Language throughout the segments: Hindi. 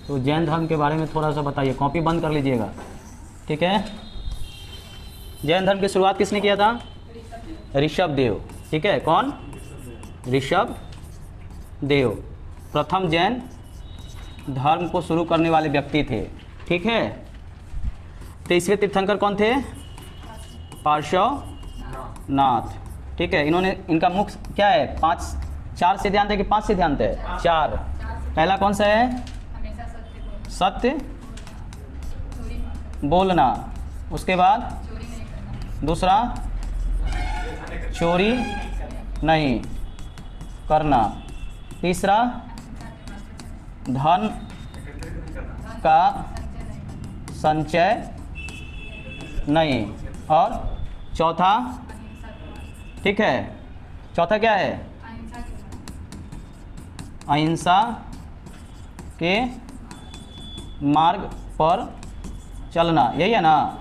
तो जैन धर्म के बारे में थोड़ा सा बताइए, कॉपी बंद कर लीजिएगा, ठीक है। जैन धर्म की शुरुआत किसने किया था? ऋषभ देव, ठीक है। कौन? ऋषभ देव प्रथम जैन धर्म को शुरू करने वाले व्यक्ति थे, ठीक है। 23वें तीर्थंकर कौन थे? पार्श्वनाथ, ठीक है। इन्होंने, इनका मुख्य क्या है? 4 सिद्धांत है कि 5 सिद्धांत है? 4। पहला कौन सा है? सत्य बोलना। उसके बाद दूसरा चोरी नहीं करना। तीसरा धन का संचय नहीं। और चौथा, ठीक है, चौथा क्या है? अहिंसा के मार्ग पर चलना, यही है ना।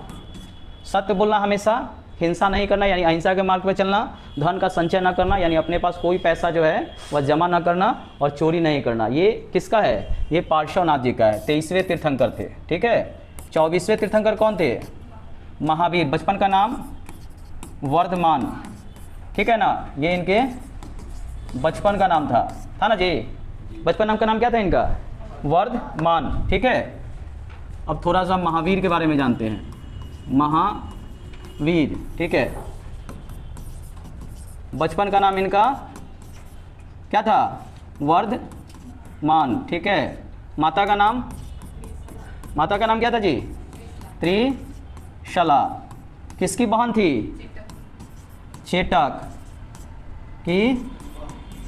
सत्य बोलना हमेशा, हिंसा नहीं करना यानी अहिंसा के मार्ग पर चलना, धन का संचय ना करना यानी अपने पास कोई पैसा जो है वह जमा ना करना, और चोरी नहीं करना। ये किसका है? ये पार्श्वनाथ जी का है। 23वें तीर्थंकर थे, ठीक है। 24वें तीर्थंकर कौन थे? महावीर। बचपन का नाम वर्धमान, ठीक है ना। ये इनके बचपन का नाम था ना जी। बचपन नाम का नाम क्या था इनका? वर्धमान, ठीक है। अब थोड़ा सा महावीर के बारे में जानते हैं। महावीर, ठीक है। बचपन का नाम इनका क्या था? वर्धमान, ठीक है। माता का नाम क्या था जी? त्रिशला। किसकी बहन थी? चेटक की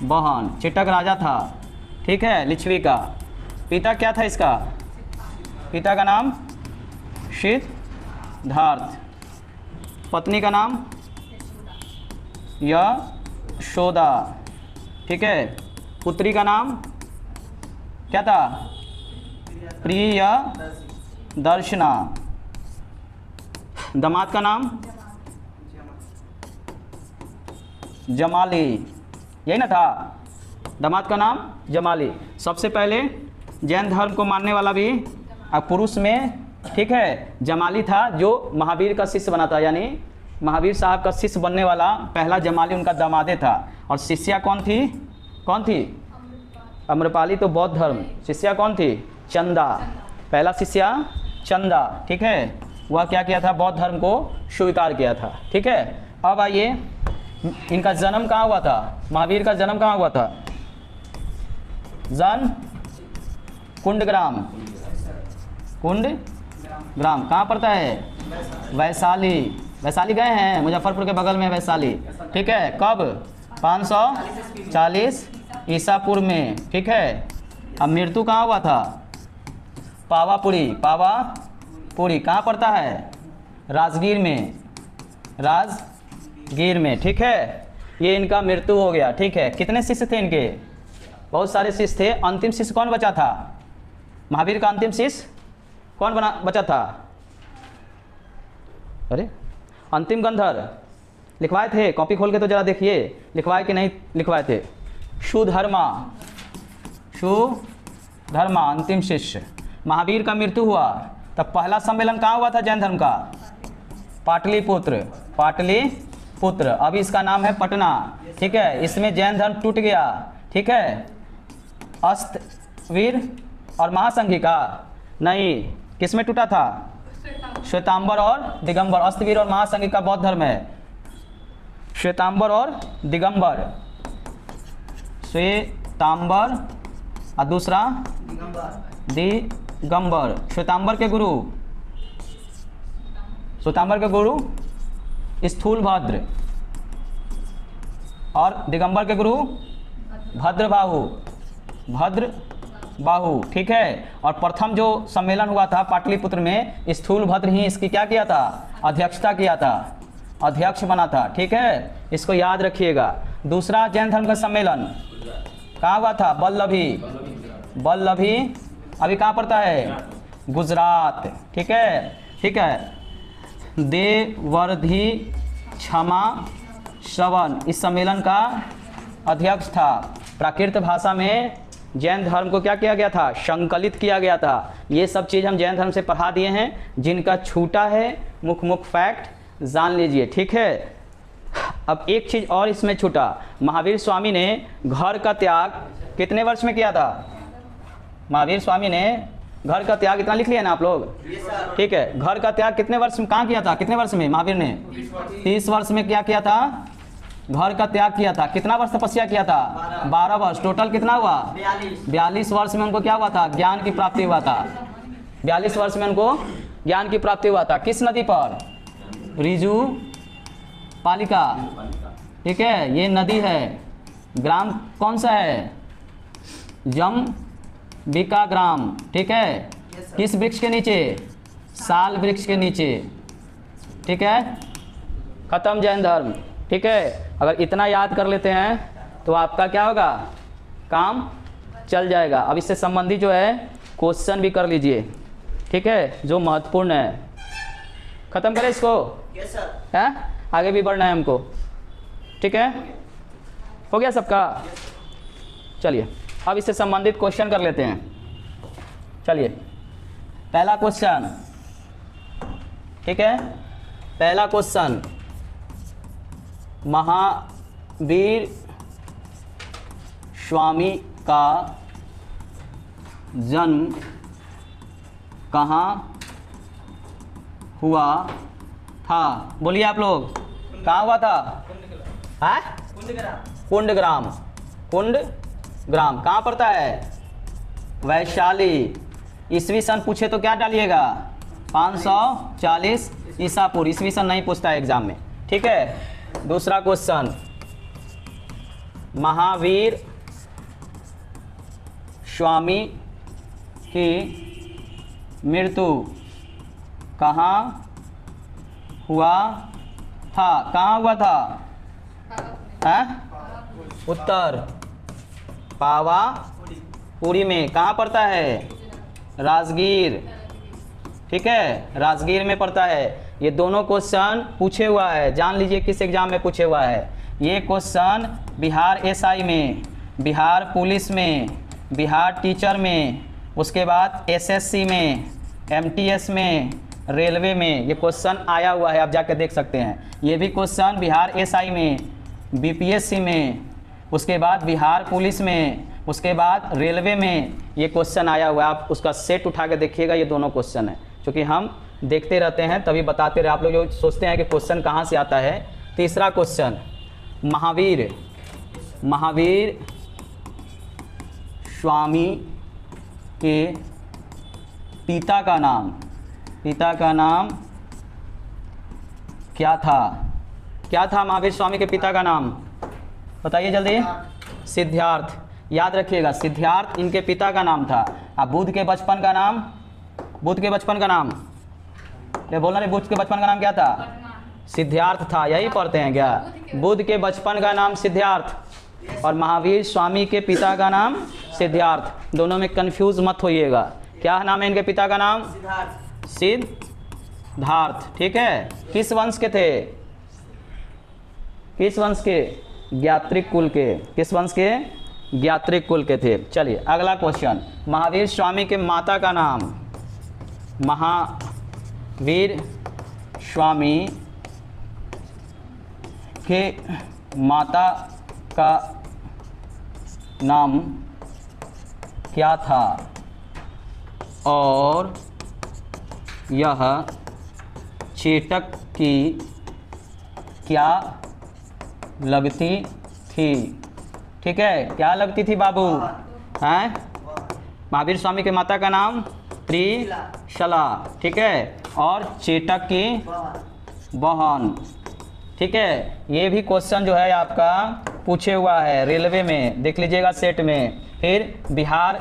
बहन। चेटक राजा था, ठीक है, लिच्छवी का। पिता क्या था इसका? पिता का नाम सिद्धार्थ। पत्नी का नाम यशोदा, ठीक है। पुत्री का नाम क्या था? प्रियदर्शना। दामाद का नाम जमाली, यही ना था? दामाद का नाम जमाली। सबसे पहले जैन धर्म को मानने वाला भी पुरुष में, ठीक है, जमाली था, जो महावीर का शिष्य बना था। यानी महावीर साहब का शिष्य बनने वाला पहला जमाली उनका दामादे था। और शिष्या कौन थी? अम्रपाली तो बौद्ध धर्म। शिष्या कौन थी? चंदा। पहला शिष्या चंदा, ठीक है। वह क्या किया था? बौद्ध धर्म को स्वीकार किया था, ठीक है। अब आइए, इनका जन्म कहाँ हुआ था? महावीर का जन्म कहाँ हुआ था? कुंडग्राम कहाँ पड़ता है? वैशाली गए हैं? मुजफ्फरपुर के बगल में वैशाली, ठीक है। कब? 540 ईसा पूर्व में, ठीक है। अब मृत्यु कहाँ हुआ था? पावापुरी कहाँ पड़ता है? राजगीर में, ठीक है। ये इनका मृत्यु हो गया, ठीक है। कितने शिष्य थे इनके? बहुत सारे शिष्य थे। अंतिम शिष्य कौन बचा था? महावीर का अंतिम शिष्य कौन बचा था? अरे, अंतिम गंधर लिखवाए थे? कॉपी खोल के तो जरा देखिए, लिखवाए कि नहीं लिखवाए थे? सुधर्मा अंतिम शिष्य। महावीर का मृत्यु हुआ तब पहला सम्मेलन कहाँ हुआ था जैन धर्म का? पाटलिपुत्र। अभी इसका नाम है पटना, ठीक है। इसमें जैन धर्म टूट गया, ठीक है। अस्तवीर और महासंघिका नहीं, किसमें टूटा था? श्वेतांबर और दिगंबर। अस्तवीर और महासंघिका बौद्ध धर्म है। श्वेतांबर और दिगंबर। श्वेतांबर और दूसरा दिगंबर। श्वेतांबर के गुरु स्थूलभद्र और दिगंबर के गुरु भद्रबाहु, ठीक है। और प्रथम जो सम्मेलन हुआ था पाटलिपुत्र में, स्थूलभद्र ही इसकी क्या किया था? अध्यक्षता किया था, अध्यक्ष बना था, ठीक है। इसको याद रखिएगा। दूसरा जैन धर्म का सम्मेलन कहाँ हुआ था? बल्लभी अभी कहाँ पड़ता है? गुजरात, ठीक है। देवर्धि क्षमा श्रवण इस सम्मेलन का अध्यक्ष था। प्राकृत भाषा में जैन धर्म को क्या किया गया था? संकलित किया गया था। ये सब चीज़ हम जैन धर्म से पढ़ा दिए हैं। जिनका छूटा है मुख्य फैक्ट जान लीजिए, ठीक है। अब एक चीज़ और इसमें छूटा, महावीर स्वामी ने घर का त्याग कितने वर्ष में किया था? महावीर स्वामी ने घर का त्याग, इतना लिख लिया ना आप लोग, ठीक है। घर का त्याग कितने वर्ष में, कहाँ किया था, कितने वर्ष में महावीर ने? 30 वर्ष में क्या किया था? घर का त्याग किया था। कितना वर्ष तपस्या किया था? 12 वर्ष। टोटल कितना हुआ? 42 वर्ष में उनको क्या हुआ था? ज्ञान की प्राप्ति हुआ था। 42 वर्ष में उनको ज्ञान की प्राप्ति हुआ था। किस नदी पर? रिजु पालिका, ठीक है। ये नदी है। ग्राम कौन सा है? जम्बिका ग्राम, ठीक है। किस वृक्ष के नीचे? साल वृक्ष के नीचे, ठीक है। खत्म जैन धर्म, ठीक है। अगर इतना याद कर लेते हैं तो आपका क्या होगा? काम चल जाएगा। अब इससे संबंधित जो है क्वेश्चन भी कर लीजिए, ठीक है, जो महत्वपूर्ण है। खत्म करें इसको? Yes sir. है, आगे भी बढ़ना है हमको, ठीक है। हो गया सबका? चलिए अब इससे संबंधित क्वेश्चन कर लेते हैं। चलिए पहला क्वेश्चन, ठीक है। पहला क्वेश्चन, महावीर स्वामी का जन्म कहाँ हुआ था? बोलिए आप लोग, कहाँ हुआ था? है कुंडग्राम। कुंडग्राम कहाँ पड़ता है? वैशाली। ईस्वी सन पूछे तो क्या डालिएगा? 540 ईसा पूर्व। ईस्वी सन नहीं पूछता है एग्जाम में, ठीक है। दूसरा क्वेश्चन, महावीर स्वामी की मृत्यु कहाँ हुआ था? कहाँ हुआ था? है? उत्तर पावापुरी में। कहाँ पड़ता है? राजगीर, ठीक है, राजगीर में पड़ता है। ये दोनों क्वेश्चन पूछे हुआ है, जान लीजिए किस एग्जाम में पूछे हुआ है। ये क्वेश्चन बिहार एसआई में, बिहार पुलिस में, बिहार टीचर में, उसके बाद एसएससी में, एमटीएस में, रेलवे में ये क्वेश्चन आया हुआ है, आप जाकर देख सकते हैं। ये भी क्वेश्चन बिहार एसआई में, बीपीएससी में, उसके बाद बिहार पुलिस में, उसके बाद रेलवे में ये क्वेश्चन आया हुआ है। आप उसका सेट उठा के देखिएगा, ये दोनों क्वेश्चन है। क्योंकि हम देखते रहते हैं तभी बताते रहे। आप लोग जो सोचते हैं कि क्वेश्चन कहाँ से आता है। तीसरा क्वेश्चन, महावीर स्वामी के पिता का नाम क्या था? क्या था महावीर स्वामी के पिता का नाम? बताइए जल्दी। सिद्धार्थ। याद रखिएगा, सिद्धार्थ इनके पिता का नाम था। अब बुद्ध के बचपन का नाम, बुद्ध के बचपन का नाम ये बोलना रे, बुद्ध के बचपन का नाम क्या था? सिद्धार्थ था। यही पढ़ते हैं क्या? बुद्ध के बचपन का नाम सिद्धार्थ और महावीर स्वामी के पिता का नाम सिद्धार्थ। दोनों में कंफ्यूज मत होइएगा। क्या नाम है इनके पिता का नाम? सिद्धार्थ, ठीक है। किस वंश के थे? किस वंश के? ज्ञात्रिक कुल के। किस वंश के? ज्ञात्रिक कुल के थे। चलिए अगला क्वेश्चन, महावीर स्वामी के माता का नाम, महावीर स्वामी के माता का नाम क्या था और यह चेटक की क्या लगती थी? ठीक है, क्या लगती थी बाबू? हैं? महावीर स्वामी के माता का नाम त्रिशला, ठीक है, और चेटक की बहन, ठीक है। ये भी क्वेश्चन जो है आपका पूछे हुआ है रेलवे में, देख लीजिएगा सेट में, फिर बिहार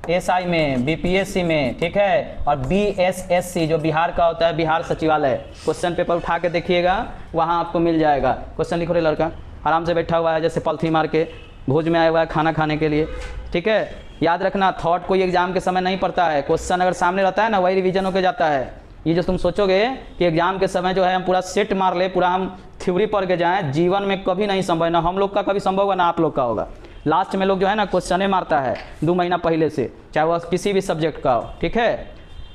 एसआई में, बीपीएससी में, ठीक है, और बीएसएससी जो बिहार का होता है, बिहार सचिवालय। क्वेश्चन पेपर उठा के देखिएगा, वहाँ आपको मिल जाएगा। क्वेश्चन लिखो रे लड़का, आराम से बैठा हुआ है जैसे पलथी मार के, भोज में आया हुआ है खाना खाने के लिए, ठीक है। याद रखना, थॉट कोई एग्जाम के समय नहीं पड़ता है। क्वेश्चन अगर सामने रहता है ना, वही रिवीजन होकर जाता है। ये जो तुम सोचोगे कि एग्जाम के समय जो है हम पूरा सेट मार ले, पूरा हम थ्योरी पढ़ के जाएं, जीवन में कभी नहीं संभव, ना हम लोग का कभी संभव होगा ना आप लोग का होगा। लास्ट में लोग जो है ना क्वेश्चन मारता है 2 महीना पहले से, चाहे वह किसी भी सब्जेक्ट का हो, ठीक है।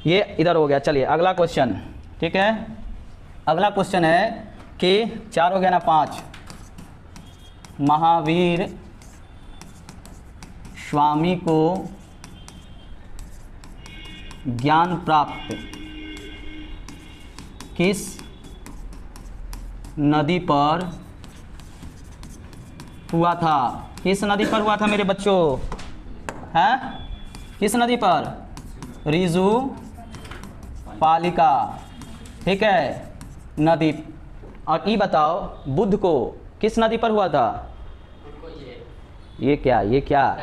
ये इधर हो गया। चलिए अगला क्वेश्चन, ठीक है। अगला क्वेश्चन है कि 4 हो गया ना 5, महावीर स्वामी को ज्ञान प्राप्त किस नदी पर हुआ था? किस नदी पर हुआ था मेरे बच्चों? हैं? किस नदी पर? रिजु पालिका, ठीक है, नदी। और ये बताओ बुद्ध को किस नदी पर हुआ था? ये क्या?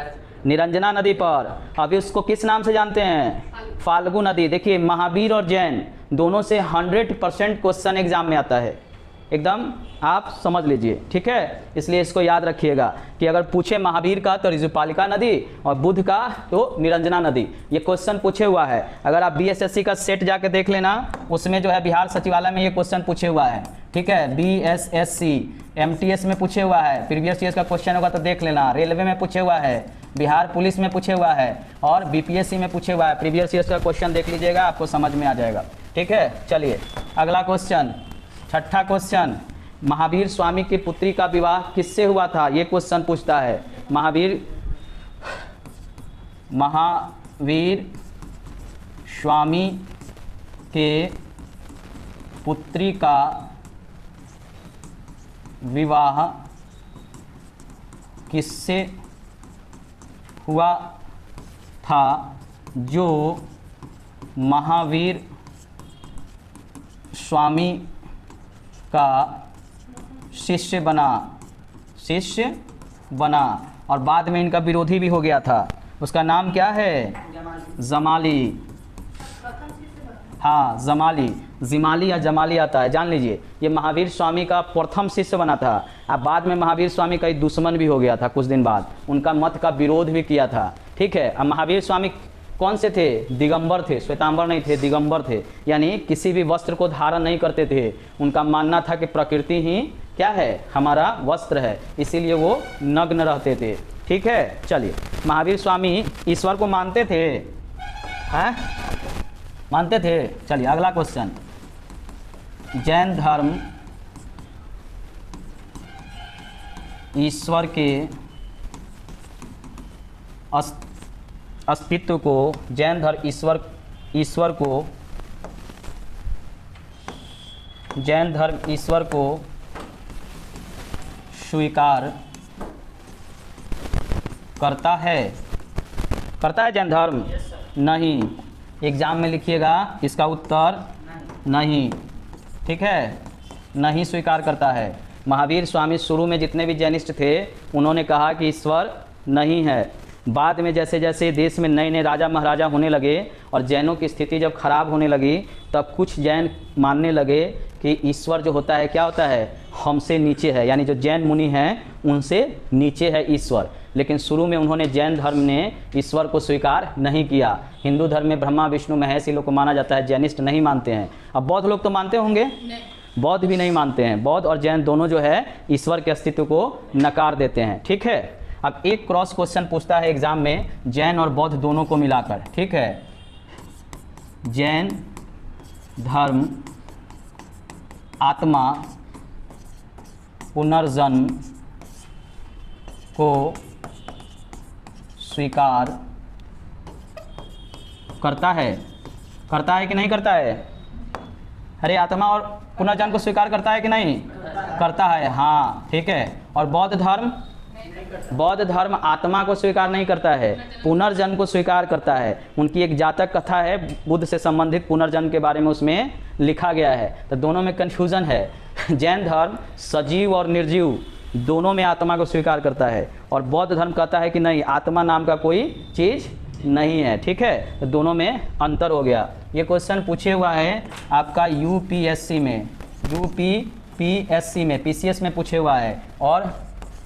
निरंजना नदी पर। अभी उसको किस नाम से जानते हैं? फाल्गु नदी। देखिए महावीर और जैन दोनों से 100% क्वेश्चन एग्जाम में आता है, एकदम आप समझ लीजिए, ठीक है। इसलिए इसको याद रखिएगा कि अगर पूछे महावीर का तो रिजुपालिका नदी और बुद्ध का तो निरंजना नदी, ये क्वेश्चन पूछे हुआ है। अगर आप बीएसएससी का सेट जाके देख लेना, उसमें जो है बिहार सचिवालय में ये क्वेश्चन पूछे हुआ है, ठीक है। बीएसएससी एमटीएस में पूछे हुआ है, प्रीवियस ईयर का क्वेश्चन होगा तो देख लेना। रेलवे में पूछे हुआ है, बिहार पुलिस में पूछे हुआ है और बीपीएससी में पूछे हुआ है। प्रीवियस ईयर का क्वेश्चन देख लीजिएगा, आपको समझ में आ जाएगा, ठीक है। चलिए अगला क्वेश्चन, छठा क्वेश्चन, महावीर स्वामी की पुत्री का विवाह किससे हुआ था? ये क्वेश्चन पूछता है। महावीर स्वामी के पुत्री का विवाह किससे हुआ था जो महावीर स्वामी का शिष्य बना और बाद में इनका विरोधी भी हो गया था। उसका नाम क्या है? जमाली। हाँ जिमाली या जमाली आता है, जान लीजिए। ये महावीर स्वामी का प्रथम शिष्य बना था। अब बाद में महावीर स्वामी का एक दुश्मन भी हो गया था, कुछ दिन बाद उनका मत का विरोध भी किया था, ठीक है। अब महावीर स्वामी कौन से थे? दिगंबर थे, श्वेतांबर नहीं थे, दिगंबर थे, यानी किसी भी वस्त्र को धारण नहीं करते थे। उनका मानना था कि प्रकृति ही क्या है? हमारा वस्त्र है, इसीलिए वो नग्न रहते थे, ठीक है। चलिए महावीर स्वामी ईश्वर को मानते थे, हैं? मानते थे। चलिए अगला क्वेश्चन, जैन धर्म ईश्वर के अस्तित्व को, जैन धर्म ईश्वर को स्वीकार करता है जैन धर्म? नहीं। एग्जाम में लिखिएगा इसका उत्तर नहीं, ठीक है, नहीं स्वीकार करता है। महावीर स्वामी शुरू में जितने भी जैनिस्ट थे उन्होंने कहा कि ईश्वर नहीं है। बाद में जैसे जैसे देश में नए नए राजा महाराजा होने लगे और जैनों की स्थिति जब खराब होने लगी, तब कुछ जैन मानने लगे कि ईश्वर जो होता है क्या होता है? हमसे नीचे है, यानी जो जैन मुनि हैं उनसे नीचे है ईश्वर। लेकिन शुरू में उन्होंने, जैन धर्म ने ईश्वर को स्वीकार नहीं किया। हिंदू धर्म में ब्रह्मा विष्णु महेश इन लोग को माना जाता है, जैनिस्ट नहीं मानते हैं। अब बौद्ध लोग तो मानते होंगे, बौद्ध भी नहीं मानते हैं। बौद्ध और जैन दोनों जो है ईश्वर के अस्तित्व को नकार देते हैं, ठीक है। अब एक क्रॉस क्वेश्चन पूछता है एग्जाम में, जैन और बौद्ध दोनों को मिलाकर, ठीक है। जैन धर्म आत्मा पुनर्जन्म को स्वीकार करता है कि नहीं करता है? अरे आत्मा और पुनर्जन्म को स्वीकार करता है कि नहीं? करता है, हाँ, ठीक है। और बौद्ध धर्म आत्मा को स्वीकार नहीं करता है, पुनर्जन्म को स्वीकार करता है। उनकी एक जातक कथा है बुद्ध से संबंधित, पुनर्जन्म के बारे में उसमें लिखा गया है। तो दोनों में कन्फ्यूज़न है। जैन धर्म सजीव और निर्जीव दोनों में आत्मा को स्वीकार करता है और बौद्ध धर्म कहता है कि नहीं, आत्मा नाम का कोई चीज़ नहीं है, ठीक है। तो दोनों में अंतर हो गया। ये क्वेश्चन पूछे हुआ है आपका यूपीएससी में, पीसीएस में पूछे हुआ है और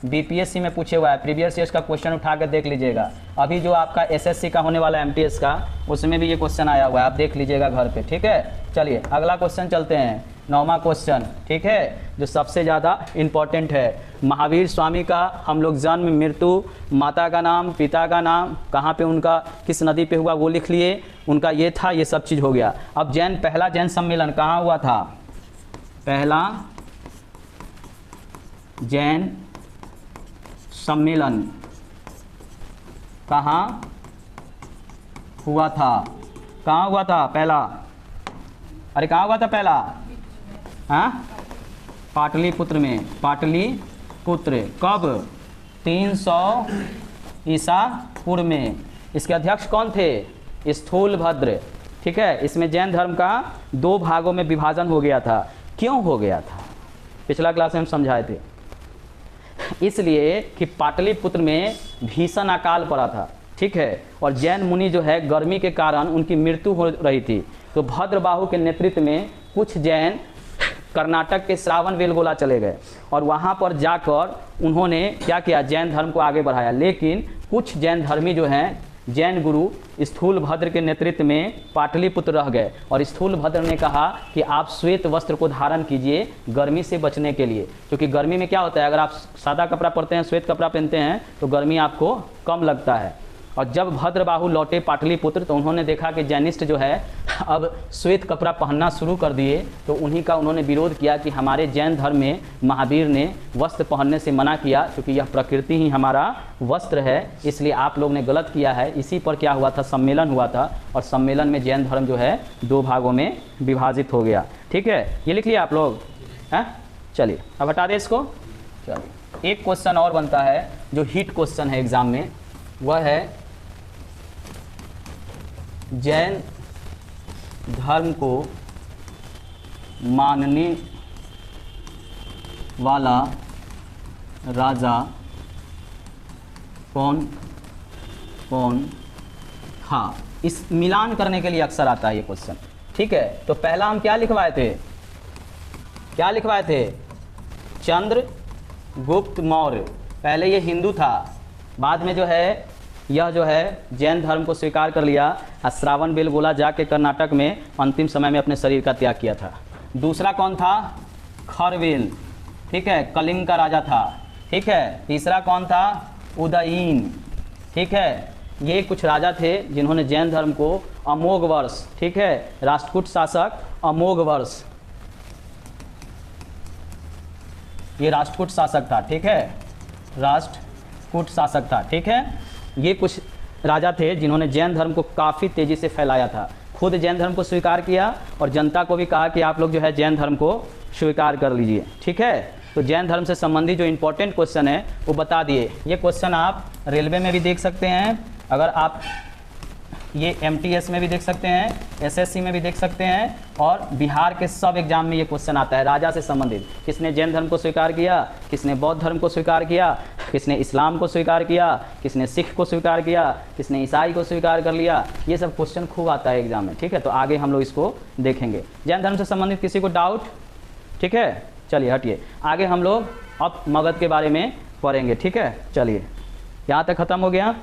बीपीएससी में पूछे हुआ है। प्रीवियस ईयर्स का क्वेश्चन उठा कर देख लीजिएगा। अभी जो आपका एसएससी का होने वाला एमटीएस का, उसमें भी ये क्वेश्चन आया हुआ है, आप देख लीजिएगा घर पे, ठीक है। चलिए अगला क्वेश्चन चलते हैं। 9वां क्वेश्चन, ठीक है, जो सबसे ज़्यादा इम्पोर्टेंट है। महावीर स्वामी का हम लोग जन्म, मृत्यु, माता का नाम, पिता का नाम, कहाँ पे उनका, किस नदी पे हुआ वो लिख लिए, उनका ये था, ये सब चीज़ हो गया। अब पहला जैन सम्मेलन कहाँ हुआ था? पहला जैन सम्मेलन कहाँ हुआ था? कहाँ हुआ था पहला? अरे कहाँ हुआ था पहला? हाँ, पाटलिपुत्र में। पाटलिपुत्र कब? 300 ईसा पूर्व में। इसके अध्यक्ष कौन थे? स्थूलभद्र, ठीक है। इसमें जैन धर्म का 2 भागों में विभाजन हो गया था। क्यों हो गया था? पिछला क्लास में हम समझाए थे। इसलिए कि पाटलिपुत्र में भीषण अकाल पड़ा था, ठीक है, और जैन मुनि जो है गर्मी के कारण उनकी मृत्यु हो रही थी। तो भद्रबाहु के नेतृत्व में कुछ जैन कर्नाटक के श्रावण बेलगोला चले गए और वहाँ पर जाकर उन्होंने क्या किया? जैन धर्म को आगे बढ़ाया। लेकिन कुछ जैन धर्मी जो हैं, जैन गुरु स्थूलभद्र के नेतृत्व में पाटलिपुत्र रह गए और स्थूलभद्र ने कहा कि आप श्वेत वस्त्र को धारण कीजिए गर्मी से बचने के लिए, क्योंकि गर्मी में क्या होता है, अगर आप सादा कपड़ा पहनते हैं, श्वेत कपड़ा पहनते हैं तो गर्मी आपको कम लगता है। और जब भद्रबाहु लौटे पाटलिपुत्र तो उन्होंने देखा कि जैनिस्ट जो है अब श्वेत कपड़ा पहनना शुरू कर दिए, तो उन्हीं का उन्होंने विरोध किया कि हमारे जैन धर्म में महावीर ने वस्त्र पहनने से मना किया, क्योंकि यह प्रकृति ही हमारा वस्त्र है, इसलिए आप लोग ने गलत किया है। इसी पर क्या हुआ था? सम्मेलन हुआ था और सम्मेलन में जैन धर्म जो है 2 भागों में विभाजित हो गया, ठीक है। ये लिख लिया आप लोग? हैं, चलिए अब हटा दें इसको। चलिए एक क्वेश्चन और बनता है जो हिट क्वेश्चन है एग्जाम में, वह है जैन धर्म को मानने वाला राजा कौन कौन था? इस मिलान करने के लिए अक्सर आता है ये क्वेश्चन, ठीक है। तो पहला हम क्या लिखवाए थे? क्या लिखवाए थे? चंद्रगुप्त मौर्य। पहले ये हिंदू था, बाद में जो है यह जो है जैन धर्म को स्वीकार कर लिया और श्रावण बेलगोला जाके कर्नाटक में अंतिम समय में अपने शरीर का त्याग किया था। दूसरा कौन था? खरवेल, ठीक है, कलिंग का राजा था, ठीक है। तीसरा कौन था? उदयीन, ठीक है। ये कुछ राजा थे जिन्होंने जैन धर्म को अमोघ वर्ष, ठीक है, राष्ट्रकूट शासक अमोघ वर्ष, ये राष्ट्रकूट शासक था, ठीक है, राष्ट्रकूट शासक था, ठीक है। ये कुछ राजा थे जिन्होंने जैन धर्म को काफ़ी तेज़ी से फैलाया था, खुद जैन धर्म को स्वीकार किया और जनता को भी कहा कि आप लोग जो है जैन धर्म को स्वीकार कर लीजिए, ठीक है। तो जैन धर्म से संबंधित जो इम्पोर्टेंट क्वेश्चन है वो बता दिए। ये क्वेश्चन आप रेलवे में भी देख सकते हैं, अगर आप ये MTS में भी देख सकते हैं, SSC में भी देख सकते हैं, और बिहार के सब एग्जाम में ये क्वेश्चन आता है राजा से संबंधित। किसने जैन धर्म को स्वीकार किया, किसने बौद्ध धर्म को स्वीकार किया, किसने इस्लाम को स्वीकार किया, किसने सिख को स्वीकार किया, किसने ईसाई को स्वीकार कर लिया, ये सब क्वेश्चन खूब आता है एग्जाम में, ठीक है। तो आगे हम लोग इसको देखेंगे। जैन धर्म से संबंधित किसी को डाउट? ठीक है, चलिए हटिए, आगे हम लोग अब मगध के बारे में पढ़ेंगे, ठीक है। चलिए यहाँ तक ख़त्म हो गया।